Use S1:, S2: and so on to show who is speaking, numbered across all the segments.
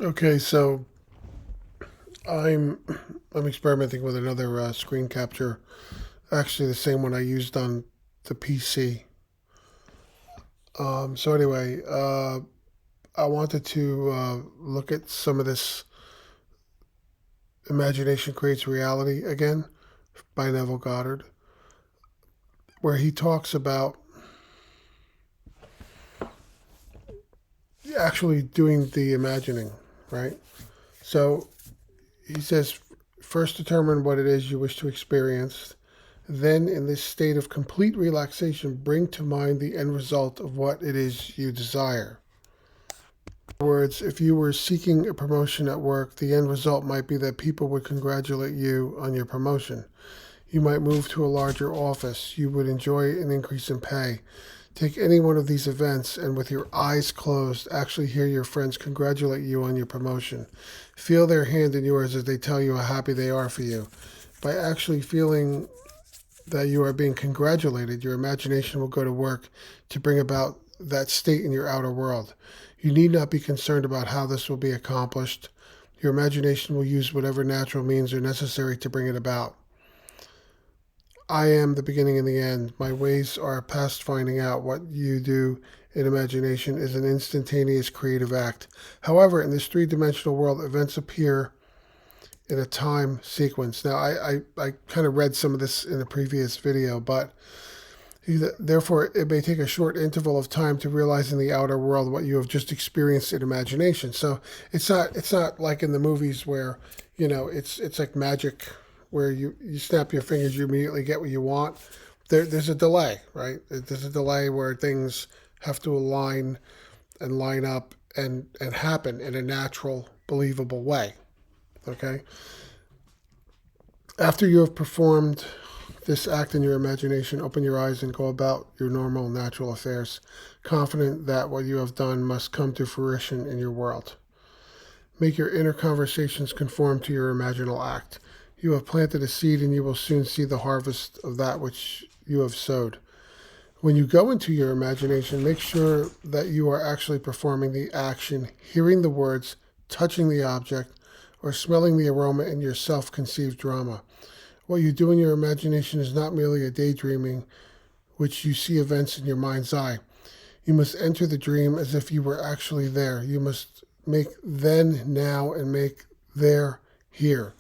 S1: Okay, so I'm I'm experimenting with another screen capture. Actually, the same one I used on the PC. So anyway, I wanted to look at some of this "Imagination Creates Reality" again by Neville Goddard, where he talks about actually doing the imagining, right? So he says, first determine what it is you wish to experience. Then, in this state of complete relaxation, bring to mind the end result of what it is you desire. In other words, if you were seeking a promotion at work, the end result might be that people would congratulate you on your promotion. You might move to a larger office. You would enjoy an increase in pay. Take any one of these events and, with your eyes closed, actually hear your friends congratulate you on your promotion. Feel their hand in yours as they tell you how happy they are for you. By actually feeling that you are being congratulated, your imagination will go to work to bring about that state in your outer world. You need not be concerned about how this will be accomplished. Your imagination will use whatever natural means are necessary to bring it about. I am the beginning and the end. My ways are past finding out. What you do in imagination is an instantaneous creative act. However, in this three-dimensional world, events appear in a time sequence. Now, I kind of read some of this in a previous video, but therefore it may take a short interval of time to realize in the outer world what you have just experienced in imagination. So it's not like in the movies where it's like magic where you snap your fingers, you immediately get what you want. There's a delay, right? There's a delay where things have to align and line up and happen in a natural, believable way. Okay. After you have performed this act in your imagination, open your eyes and go about your normal, natural affairs, confident that what you have done must come to fruition in your world. Make your inner conversations conform to your imaginal act. You have planted a seed and you will soon see the harvest of that which you have sowed. When you go into your imagination, make sure that you are actually performing the action, hearing the words, touching the object, or smelling the aroma in your self conceived drama. What you do in your imagination is not merely a daydreaming, which you see events in your mind's eye. You must enter the dream as if you were actually there. You must make then, now, and make there, here.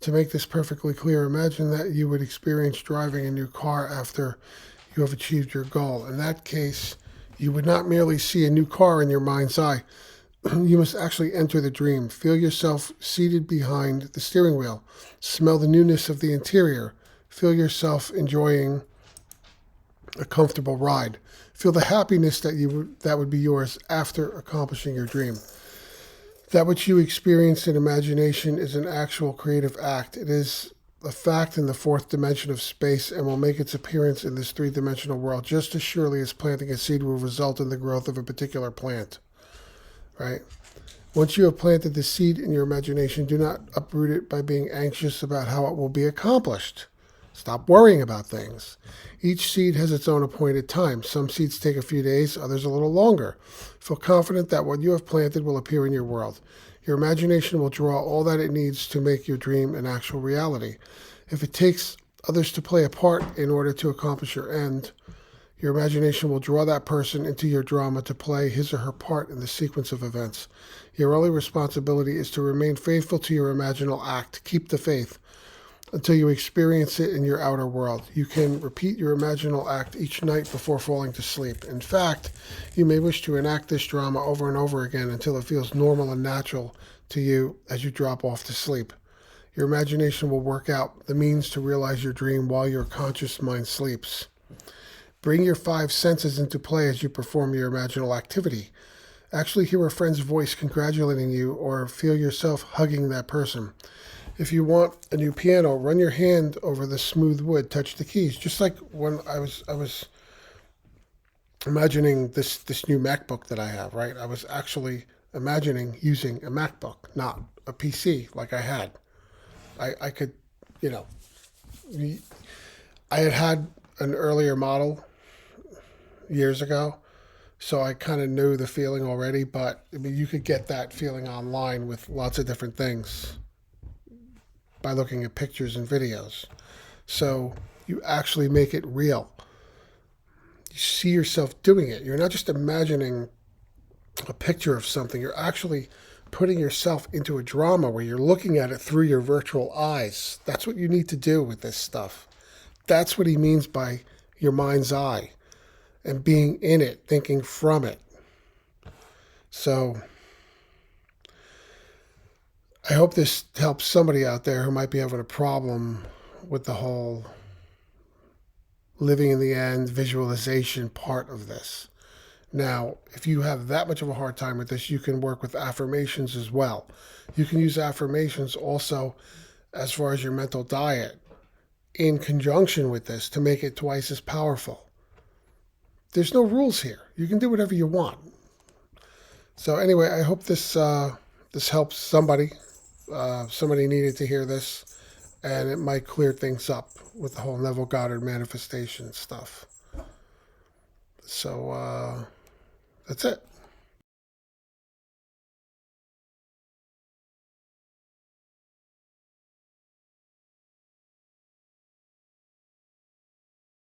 S1: To make this perfectly clear, imagine that you would experience driving a new car after you have achieved your goal. In that case, you would not merely see a new car in your mind's eye. You must actually enter the dream. Feel yourself seated behind the steering wheel. Smell the newness of the interior. Feel yourself enjoying a comfortable ride. Feel the happiness that would be yours after accomplishing your dream. That which you experience in imagination is an actual creative act. It is a fact in the fourth dimension of space and will make its appearance in this three-dimensional world just as surely as planting a seed will result in the growth of a particular plant. Right? Once you have planted the seed in your imagination, do not uproot it by being anxious about how it will be accomplished. Stop worrying about things. Each seed has its own appointed time. Some seeds take a few days, others a little longer. Feel confident that what you have planted will appear in your world. Your imagination will draw all that it needs to make your dream an actual reality. If it takes others to play a part in order to accomplish your end, your imagination will draw that person into your drama to play his or her part in the sequence of events. Your only responsibility is to remain faithful to your imaginal act. Keep the faith until you experience it in your outer world. You can repeat your imaginal act each night before falling to sleep. In fact, you may wish to enact this drama over and over again until it feels normal and natural to you as you drop off to sleep. Your imagination will work out the means to realize your dream while your conscious mind sleeps. Bring your five senses into play as you perform your imaginal activity. Actually hear a friend's voice congratulating you or feel yourself hugging that person. If you want a new piano, run your hand over the smooth wood, touch the keys. Just like when I was imagining this new MacBook that I have, right? I was actually imagining using a MacBook, not a PC like I had. I could, you know, I had an earlier model years ago, So I kind of know the feeling already, but I mean, you could get that feeling online with lots of different things by looking at pictures and videos. So you actually make it real. You see yourself doing it. You're not just imagining a picture of something, you're actually putting yourself into a drama where you're looking at it through your virtual eyes. That's what you need to do with this stuff. That's what he means by your mind's eye and being in it, thinking from it. So I hope this helps somebody out there who might be having a problem with the whole living in the end visualization part of this. Now, if you have that much of a hard time with this, you can work with affirmations as well. You can use affirmations also as far as your mental diet in conjunction with this to make it twice as powerful. There's no rules here. You can do whatever you want. So anyway, I hope this helps somebody. Somebody needed to hear this, and it might clear things up with the whole Neville Goddard manifestation stuff. So that's it.